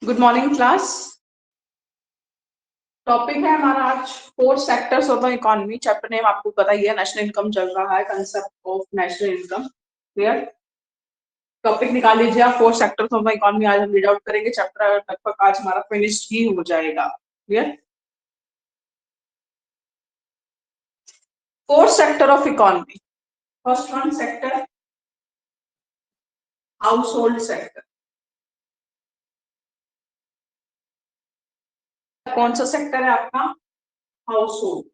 Good morning class. Topic है हमारा आज four sectors of the economy. Chapter name आपको पता ही है, नेशनल इनकम चल रहा है, concept of national income. Clear? Topic निकाल लीजिए आप, four sectors of the economy आज हम रीड आउट करेंगे। चैप्टर लगभग आज हमारा फिनिश ही हो जाएगा। Clear? Four sector of economy. First one sector house hold sector. कौन सा सेक्टर है आपका? House hold.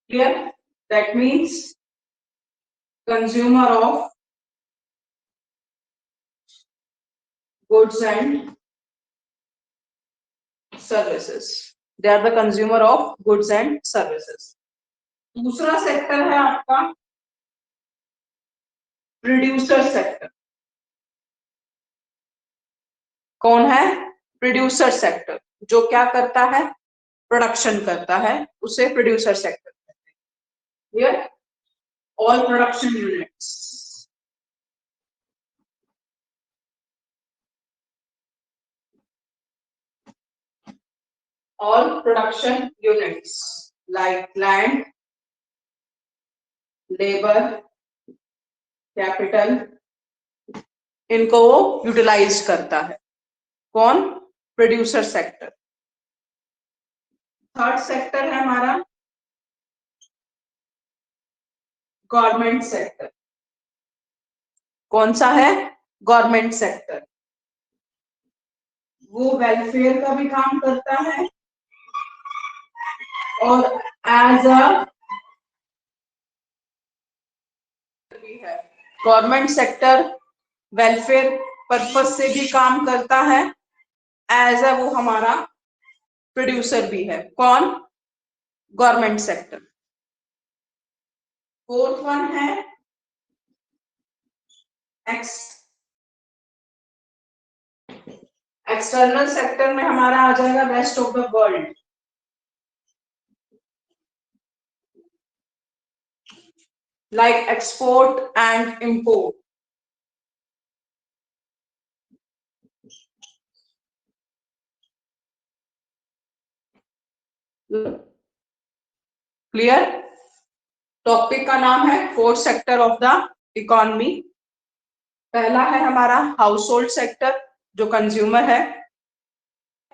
Clear? That means consumer of goods and services. They are the consumer of goods and services. दूसरा sector है आपका producer sector. कौन है? Producer sector. जो क्या करता है? प्रोडक्शन करता है, उसे प्रोड्यूसर सेक्टर कहते हैं। Clear? All production units. All production units like land, labour, capital, इनको वो यूटिलाइज करता है। कौन? Producer sector. थर्ड सेक्टर है हमारा गवर्नमेंट सेक्टर। कौन सा है? Government sector. वो वेलफेयर का भी काम करता है और एज अ भी है। गवर्नमेंट सेक्टर वेलफेयर पर्पस से भी काम करता है, एज अ वो हमारा प्रोड्यूसर भी है। कौन? Government sector. फोर्थ वन है एक्सटर्नल सेक्टर में हमारा आ जाएगा rest of the world. Like export and import. Clear? Topic का नाम है fourth sector of the economy. पहला है हमारा हाउस होल्ड सेक्टर जो कंज्यूमर है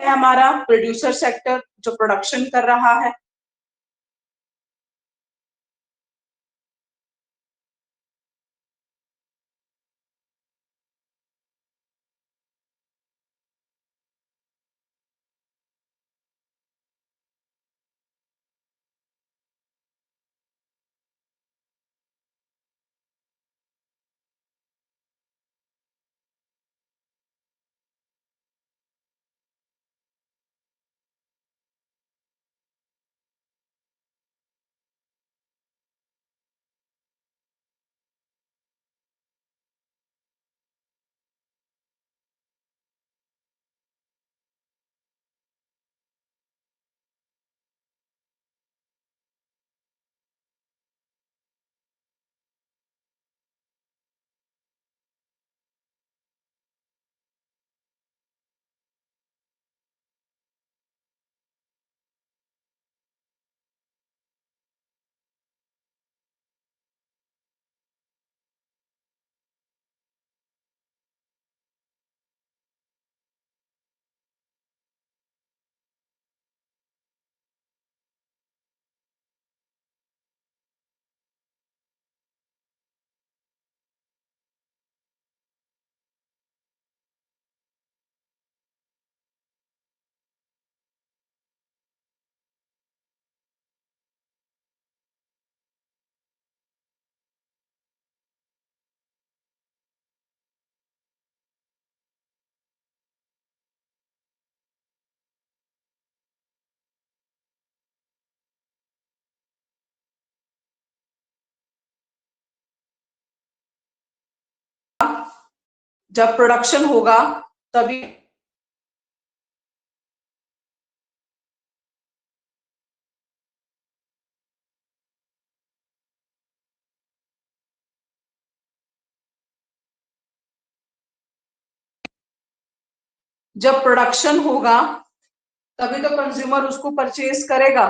हमारा प्रोड्यूसर सेक्टर जो प्रोडक्शन कर रहा है, जब प्रोडक्शन होगा तभी जब प्रोडक्शन होगा तभी तो कंज्यूमर उसको परचेज करेगा।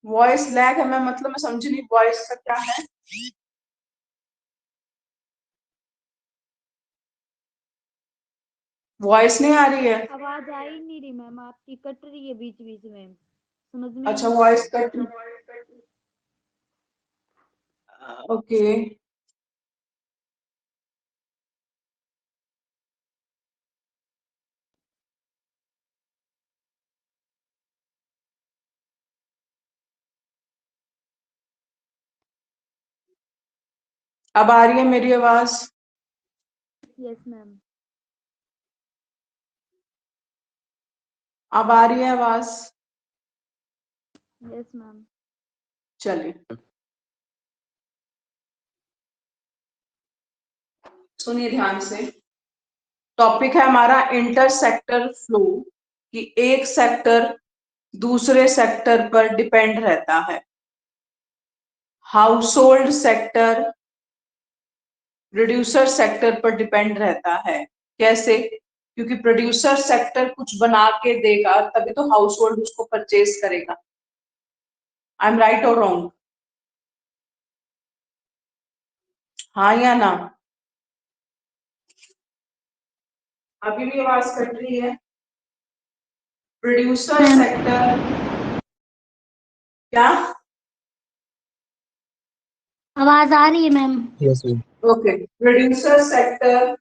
वॉइस लैग है, मैं मतलब मैं समझी नहीं वॉइस का क्या है। वॉइस नहीं आ रही है? आवाज आ ही नहीं रही मैम, आपकी कट रही है बीच बीच में, समझ में अच्छा, नहीं आ वॉइस रहा। कट। ओके। अब आ रही है मेरी आवाज? Yes ma'am. अब आ रही है आवाज? Yes ma'am. चलिए सुनिए ध्यान से। टॉपिक है हमारा इंटर सेक्टर फ्लो, कि एक सेक्टर दूसरे सेक्टर पर डिपेंड रहता है। House hold sector producer sector पर डिपेंड रहता है। कैसे? क्योंकि प्रोड्यूसर सेक्टर कुछ बना के देगा तभी तो हाउस होल्ड उसको परचेज करेगा। आई एम राइट और रॉन्ग? हाँ या ना? अभी भी आवाज कट रही है? प्रोड्यूसर सेक्टर क्या? आवाज आ रही है ma'am. Yes ma'am. Okay. Producer sector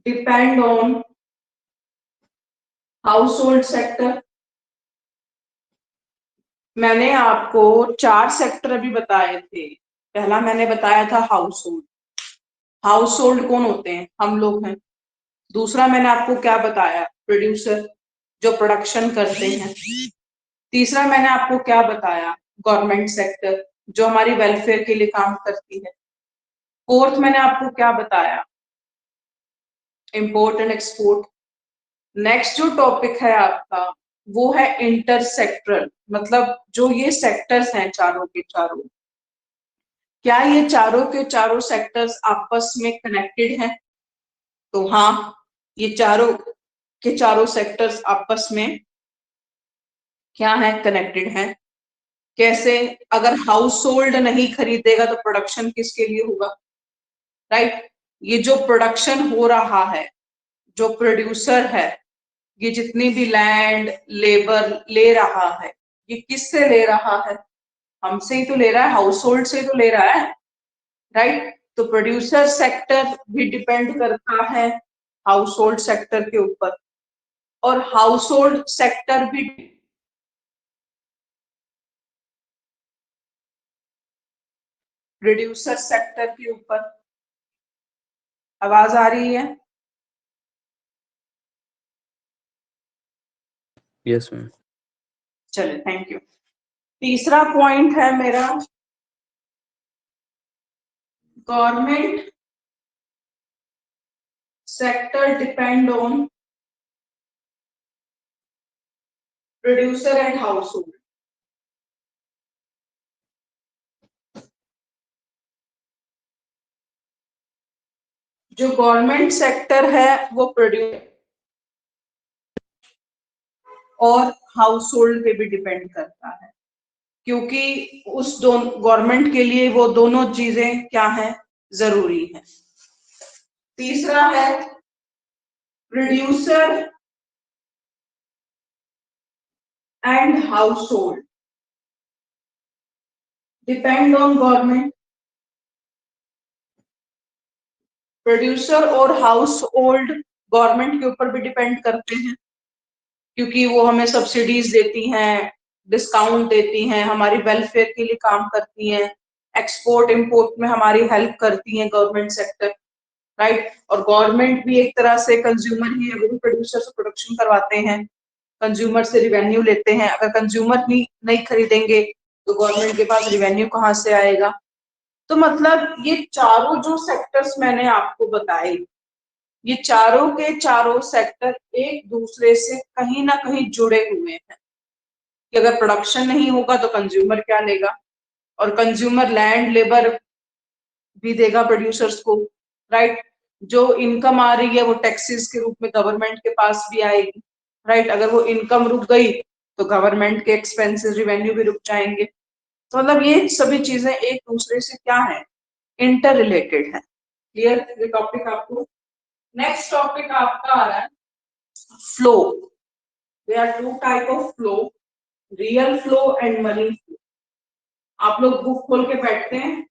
depend on house hold sector. मैंने आपको 4 सेक्टर अभी बताए थे। पहला मैंने बताया था हाउस होल्ड। हाउस होल्ड कौन होते हैं? हम लोग हैं। दूसरा मैंने आपको क्या बताया? प्रोड्यूसर, जो प्रोडक्शन करते हैं। तीसरा मैंने आपको क्या बताया? गवर्नमेंट सेक्टर, जो हमारी वेलफेयर के लिए काम करती है। फोर्थ मैंने आपको क्या बताया? Import and export. नेक्स्ट जो टॉपिक है आपका वो है इंटर सेक्टरल, मतलब जो ये सेक्टर्स हैं चारों के चारों, क्या ये चारों के चारों सेक्टर्स आपस में कनेक्टेड हैं? तो हाँ, ये चारों के चारों सेक्टर्स आपस में क्या है? कनेक्टेड हैं। कैसे? अगर हाउस होल्ड नहीं खरीदेगा तो प्रोडक्शन किसके लिए होगा? राइट। ये जो प्रोडक्शन हो रहा है, जो प्रोड्यूसर है, ये जितनी भी लैंड लेबर ले रहा है, ये किससे ले रहा है? हमसे ही तो ले रहा है, हाउस होल्ड से तो ले रहा है। राइट। तो प्रोड्यूसर सेक्टर भी डिपेंड करता है हाउस होल्ड सेक्टर के ऊपर, और हाउस होल्ड सेक्टर भी प्रोड्यूसर सेक्टर के ऊपर। आवाज आ रही है? Yes ma'am. चलिए, थैंक यू। तीसरा पॉइंट है मेरा, government sector depend on producer and house hold. जो गवर्नमेंट सेक्टर है वो प्रोड्यूस और हाउस होल्ड पे भी डिपेंड करता है, क्योंकि उस दोनों गवर्नमेंट के लिए वो दोनों चीजें क्या है? जरूरी है। तीसरा है producer and house hold depend on government. Producer और हाउस होल्ड गवर्नमेंट के ऊपर भी डिपेंड करते हैं, क्योंकि वो हमें सब्सिडीज देती हैं, डिस्काउंट देती हैं, हमारी वेलफेयर के लिए काम करती हैं, एक्सपोर्ट इंपोर्ट में हमारी हेल्प करती हैं गवर्नमेंट सेक्टर। राइट। और गवर्नमेंट भी एक तरह से कंज्यूमर ही है, वो भी प्रोड्यूसर से प्रोडक्शन करवाते हैं, कंज्यूमर से रिवेन्यू लेते हैं। अगर कंज्यूमर ही नहीं खरीदेंगे तो गवर्नमेंट के पास रिवेन्यू कहाँ से आएगा? तो मतलब ये चारों जो सेक्टर्स मैंने आपको बताए, ये चारों के चारों सेक्टर एक दूसरे से कहीं ना कहीं जुड़े हुए हैं। कि अगर प्रोडक्शन नहीं होगा तो कंज्यूमर क्या लेगा, और कंज्यूमर लैंड लेबर भी देगा प्रोड्यूसर्स को, राइट। जो इनकम आ रही है वो टैक्सेस के रूप में गवर्नमेंट के पास भी आएगी, राइट। अगर वो इनकम रुक गई तो गवर्नमेंट के एक्सपेंसेस रेवेन्यू भी रुक जाएंगे। तो मतलब ये सभी चीजें एक दूसरे से क्या है, इंटर रिलेटेड है। क्लियर ये टॉपिक आपको। नेक्स्ट टॉपिक आपका आ रहा है flow. There are two type of flow, real flow and money flow. आप लोग बुक खोल के बैठते हैं,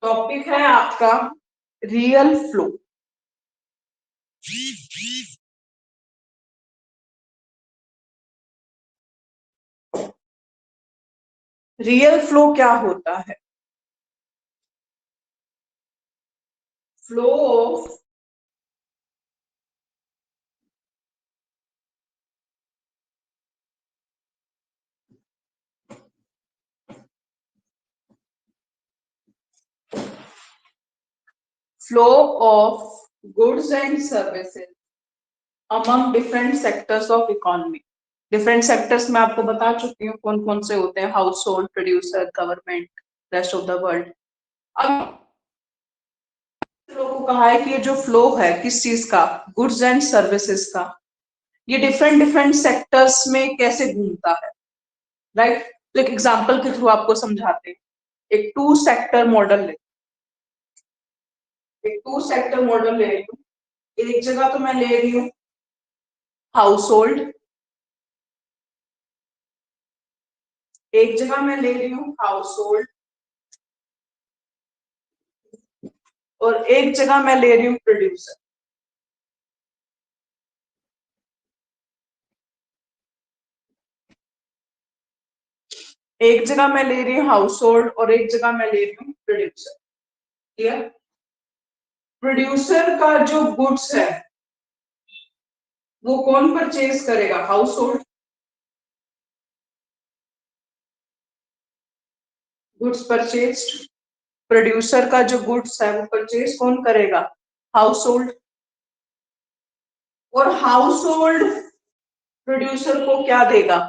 टॉपिक है आपका रियल फ्लो। रियल फ्लो क्या होता है? Flow of flow of goods and services among different sectors of economy. Different sectors में आपको बता चुकी हूँ कौन कौन से होते हैं, house hold, producer, government, rest of the world. अब लोगों को कहा है कि ये जो फ्लो है किस चीज का, गुड्स एंड सर्विसेज का, ये डिफरेंट डिफरेंट सेक्टर्स में कैसे घूमता है, राइट। तो एक एग्जांपल के थ्रू आपको समझाते हैं। एक टू सेक्टर मॉडल ले, एक टू सेक्टर मॉडल ले रही हूँ। एक जगह तो मैं ले रही हूँ हाउस होल्ड, एक जगह मैं ले रही हूँ हाउस होल्ड, और एक जगह मैं ले रही हूँ प्रोड्यूसर। एक जगह मैं ले रही हूँ हाउस होल्ड और एक जगह मैं ले रही हूँ प्रोड्यूसर। क्लियर। प्रोड्यूसर का जो गुड्स है वो कौन परचेज करेगा, house hold. Goods purchase, producer का जो गुड्स है वो परचेज कौन करेगा, हाउस होल्ड। और हाउस होल्ड प्रोड्यूसर को क्या देगा,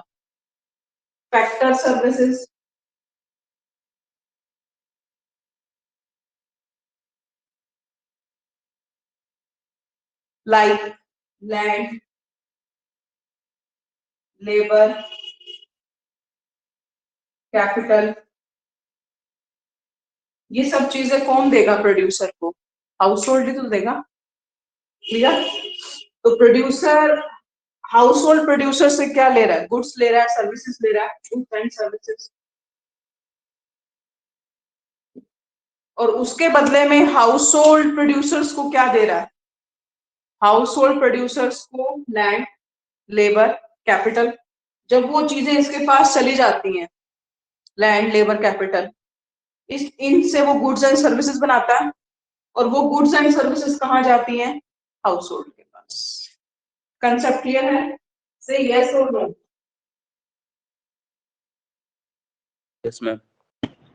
factor services. Like land, labour, capital, ये सब चीजें कौन देगा प्रोड्यूसर को, हाउस होल्ड ही तो देगा। क्लियर। तो प्रोड्यूसर, हाउस होल्ड प्रोड्यूसर से क्या ले रहा है, गुड्स ले रहा है, सर्विसेज ले रहा है, गुड्स एंड सर्विसेज। और उसके बदले में हाउस होल्ड प्रोड्यूसर्स को क्या दे रहा है, हाउस होल्ड प्रोड्यूसर्स को लैंड, लेबर, कैपिटल। जब वो चीजें इसके पास चली जाती हैं, लैंड, लेबर, कैपिटल, इस इनसे वो गुड्स एंड सर्विसेज बनाता है, और वो गुड्स एंड सर्विसेज कहाँ जाती हैं, हाउस होल्ड के पास। कंसेप्ट क्लियर है? से यस और no. Yes ma'am.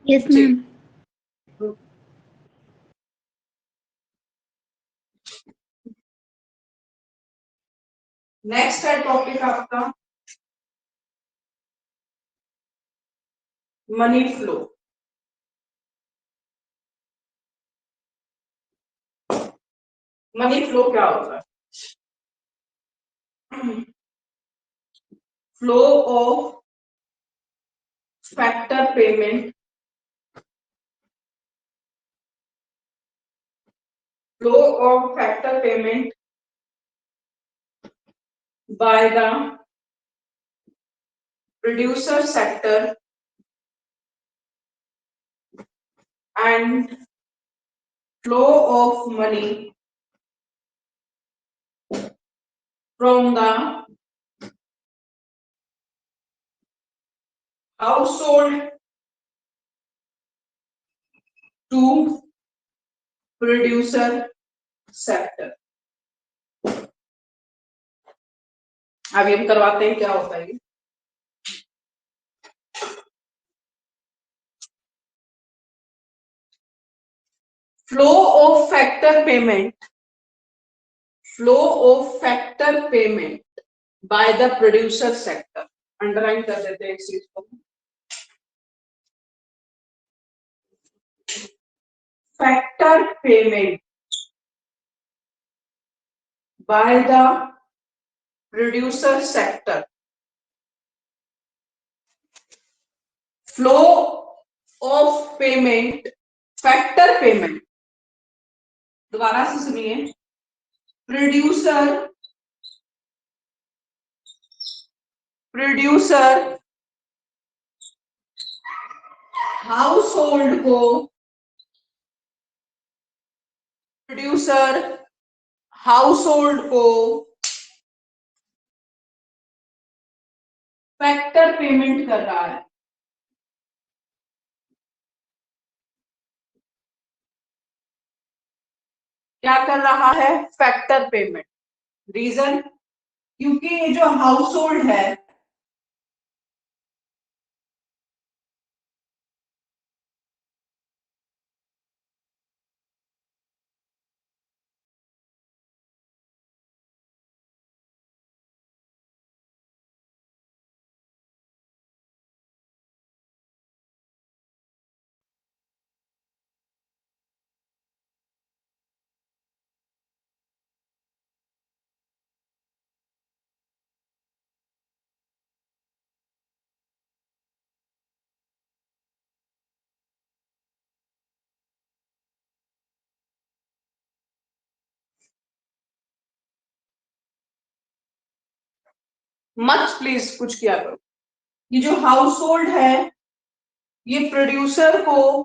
Yes ma'am. Next है टॉपिक आपका मनी फ्लो। मनी फ्लो क्या होता है, flow of factor payment, flow of factor payment by the producer sector and flow of money from the household to producer sector। अभी हम करवाते हैं क्या होता है। Flow of factor payment, flow of factor payment by the producer sector. Underline कर देते हैं इस चीज को। Factor payment by the producer sector, flow of payment, factor payment. दोबारा से सुनिए, प्रोड्यूसर हाउस होल्ड को, प्रोड्यूसर हाउस होल्ड को फैक्टर पेमेंट कर रहा है। क्या कर रहा है? Factor payment. रीजन, क्योंकि ये जो हाउस होल्ड है, मत प्लीज कुछ किया करो। ये जो हाउस होल्ड है, ये प्रोड्यूसर को,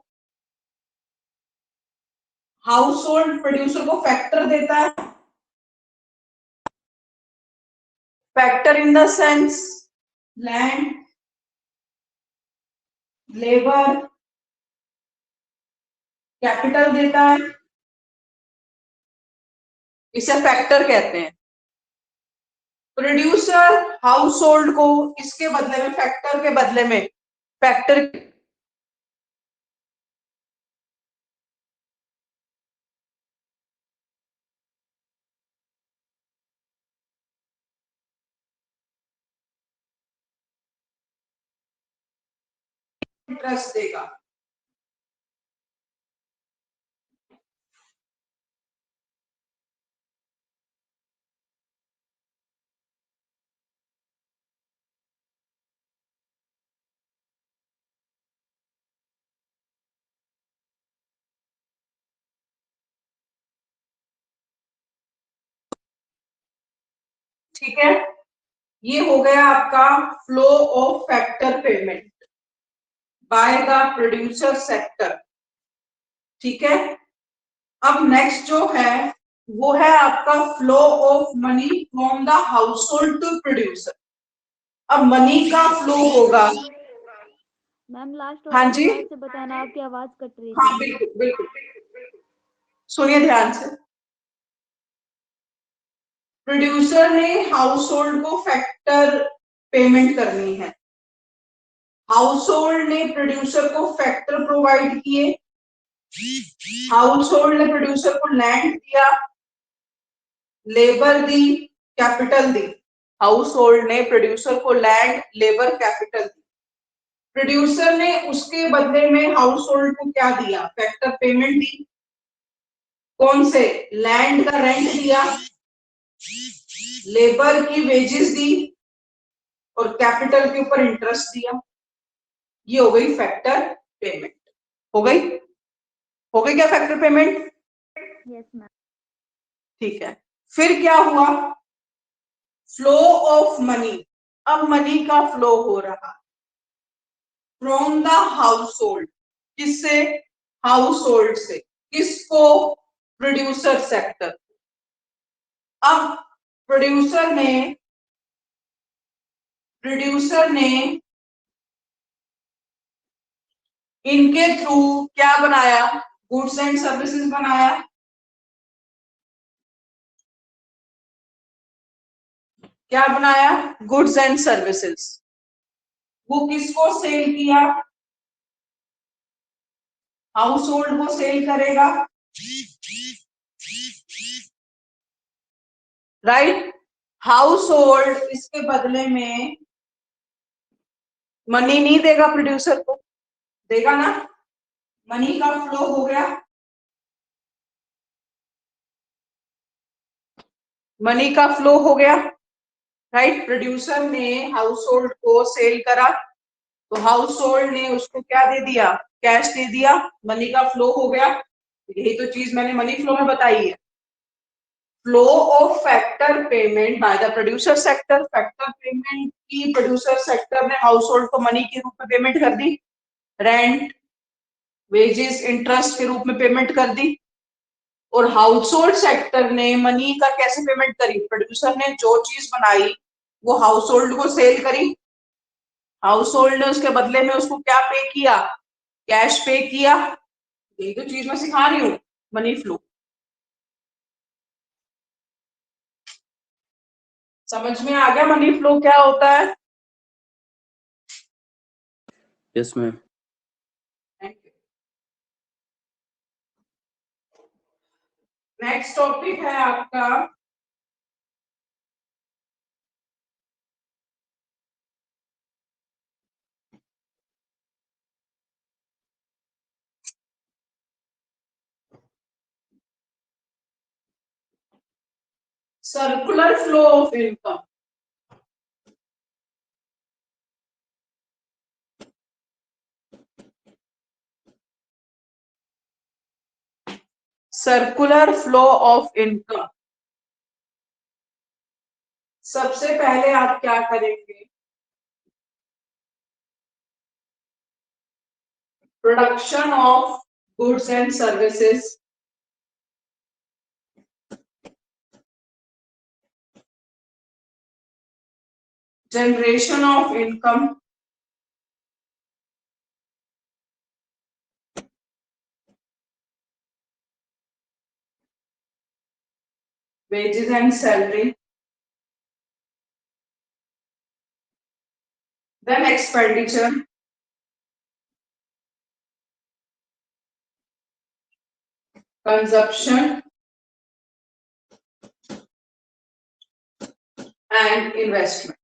हाउस होल्ड प्रोड्यूसर को फैक्टर देता है। Factor in the sense land, labour, capital देता है। इसे फैक्टर कहते हैं। प्रोड्यूसर हाउस होल्ड को इसके बदले में, फैक्टर के बदले में, फैक्टर इंटरेस्ट देगा। ठीक है, ये हो गया आपका flow of factor payment by the producer sector. ठीक है, अब नेक्स्ट जो है वो है आपका flow of money from the household to producer. अब मनी का फ्लो होगा। मैम लास्ट हाँ वाला जी, दोबारा से बताना, आपकी आवाज कट रही हाँ थी। बिल्कुल बिल्कुल, सुनिए ध्यान से। प्रोड्यूसर ने हाउस होल्ड को फैक्टर पेमेंट करनी है। हाउस होल्ड ने प्रोड्यूसर को फैक्टर प्रोवाइड किए। हाउस होल्ड ने प्रोड्यूसर को लैंड दिया, लेबर दी, कैपिटल दी। हाउस होल्ड ने प्रोड्यूसर को लैंड, लेबर, कैपिटल दी। प्रोड्यूसर ने उसके बदले में हाउस होल्ड को क्या दिया? फैक्टर पेमेंट दी। कौन से? लैंड का रेंट दिया, लेबर की वेजेस दी और कैपिटल के ऊपर इंटरेस्ट दिया। ये हो गई फैक्टर पेमेंट। हो गई? हो गई क्या फैक्टर पेमेंट? Yes ma'am. ठीक है, फिर क्या हुआ? Flow of money. अब मनी का फ्लो हो रहा फ्रॉम द हाउस होल्ड। किससे? हाउस होल्ड से। किसको? Producer sector. अब प्रोड्यूसर ने इनके थ्रू क्या बनाया? गुड्स एंड सर्विसेज बनाया। क्या बनाया? Goods and services. वो किसको सेल किया? हाउस होल्ड को सेल करेगा, राइट? हाउस होल्ड इसके बदले में मनी नहीं देगा प्रोड्यूसर को, देगा ना, मनी का फ्लो हो गया, मनी का फ्लो हो गया, राइट। प्रोड्यूसर ने हाउस होल्ड को सेल करा, तो हाउस होल्ड ने उसको क्या दे दिया, कैश दे दिया, मनी का फ्लो हो गया। यही तो चीज मैंने मनी फ्लो में बताई है। Flow of factor payment by the producer sector, factor payment की प्रोड्यूसर सेक्टर ने हाउस होल्ड को मनी के रूप में पेमेंट कर दी, रेंट, वेजेस, इंटरेस्ट के रूप में पेमेंट कर दी। और हाउस होल्ड सेक्टर ने मनी का कैसे पेमेंट करी, प्रोड्यूसर ने जो चीज बनाई वो हाउस होल्ड को सेल करी, हाउस होल्ड ने उसके बदले में उसको क्या पे किया, कैश पे किया। यही तो चीज मैं सिखा रही हूँ, मनी फ्लो। समझ में आ गया मनी फ्लो क्या होता है? Yes, ma'am. नेक्स्ट टॉपिक है आपका circular flow of income. Circular flow of income, सबसे पहले आप क्या करेंगे, production of goods and services, generation of income, wages and salary, then expenditure, consumption and investment।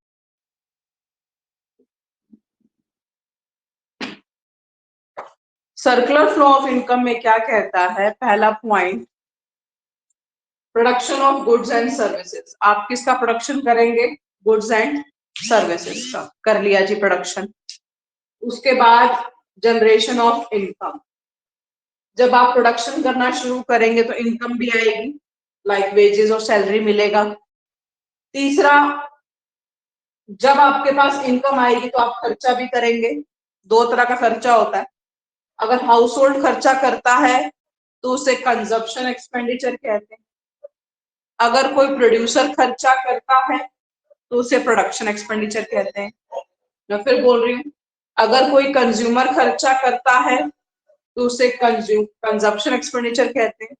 Circular flow of income में क्या कहता है, पहला point, production of goods and services. आप किसका प्रोडक्शन करेंगे, गुड्स एंड सर्विसेज का, कर लिया जी प्रोडक्शन। उसके बाद जनरेशन ऑफ इनकम, जब आप प्रोडक्शन करना शुरू करेंगे तो इनकम भी आएगी, लाइक वेजेस और सैलरी मिलेगा। तीसरा, जब आपके पास इनकम आएगी तो आप खर्चा भी करेंगे, दो तरह का खर्चा होता है। अगर हाउस होल्ड खर्चा करता है तो उसे कंजप्शन एक्सपेंडिचर कहते हैं, अगर कोई प्रोड्यूसर खर्चा करता है तो उसे प्रोडक्शन एक्सपेंडिचर कहते हैं। मैं फिर बोल रही हूँ, अगर कोई कंज्यूमर खर्चा करता है तो उसे कंजप्शन एक्सपेंडिचर कहते हैं,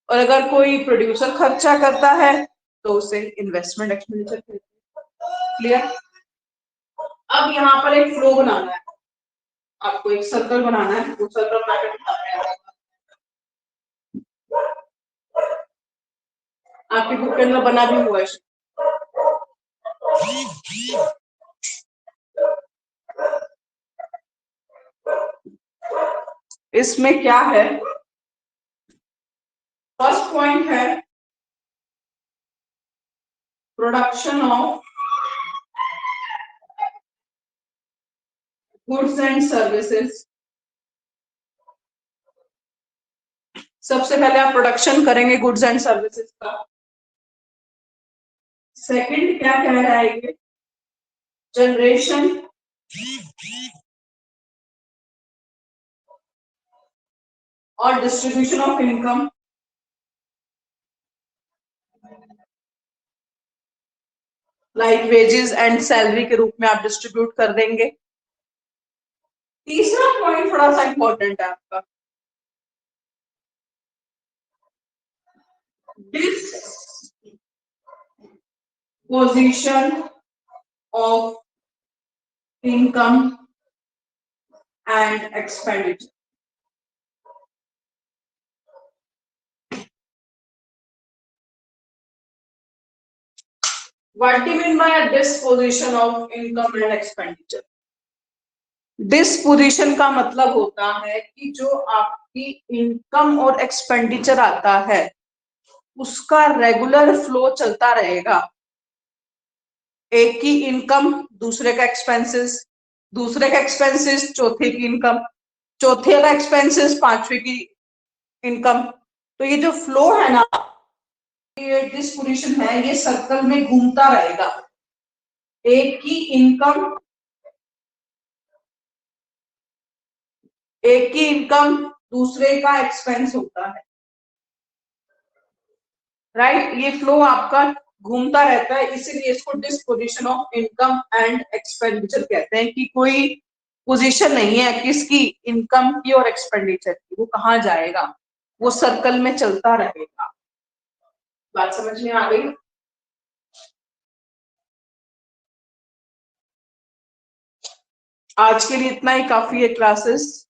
और अगर कोई प्रोड्यूसर खर्चा करता है तो उसे इन्वेस्टमेंट एक्सपेंडिचर कहते हैं। क्लियर? अब यहाँ पर एक फ्लो बनाना है आपको, एक सर्कल बनाना है, वो सर्कल बना के दिखाते हैं। आपकी बुक के अंदर बना भी हुआ है। इसमें क्या है, फर्स्ट पॉइंट है production of goods and services. सबसे पहले आप प्रोडक्शन करेंगे गुड्स एंड सर्विसेज का। सेकंड क्या कह रहा है ये, जनरेशन और distribution of income, like wages and salary के रूप में आप डिस्ट्रीब्यूट कर देंगे। तीसरा पॉइंट थोड़ा सा इंपॉर्टेंट है आपका, disposition of income and expenditure. What do you mean by a disposition of income and expenditure? Disposition का मतलब होता है कि जो आपकी इनकम और एक्सपेंडिचर आता है उसका रेगुलर फ्लो चलता रहेगा। एक की इनकम दूसरे का एक्सपेंसेस, दूसरे का एक्सपेंसेस चौथे की इनकम, चौथे का एक्सपेंसेस पांचवे की इनकम। तो ये जो फ्लो है ना, ये डिस्पोजिशन है, ये सर्कल में घूमता रहेगा। एक की इनकम दूसरे का एक्सपेंस होता है, राइट। ये फ्लो आपका घूमता रहता है, इसीलिए इसको disposition of income and expenditure कहते हैं कि कोई पोजीशन नहीं है किसकी, इनकम की और एक्सपेंडिचर की, वो कहाँ जाएगा, वो सर्कल में चलता रहेगा। बात समझ में आ गई? आज के लिए इतना ही काफी है क्लासेस।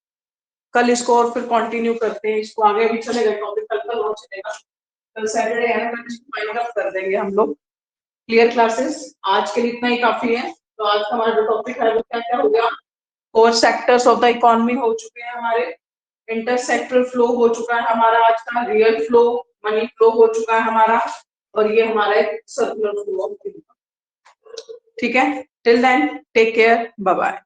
कल इसको और फिर कंटिन्यू करते हैं, इसको आगे भी चलेगा टॉपिक, कल और चलेगा। कल सैटरडे है ना, कल इसको फाइंड अप कर देंगे हम लोग। Clear classes? आज के लिए इतना ही काफी है। तो आज का हमारा जो टॉपिक है वो क्या क्या हो गया? Four sectors of the economy हो चुके हैं हमारे, इंटर सेक्टर फ्लो हो चुका है हमारा आज का, रियल फ्लो मनी फ्लो हो चुका है हमारा, और ये हमारा एक सर्कुलर फ्लो ऑफ इनकम। ठीक है, till then take care, bye bye.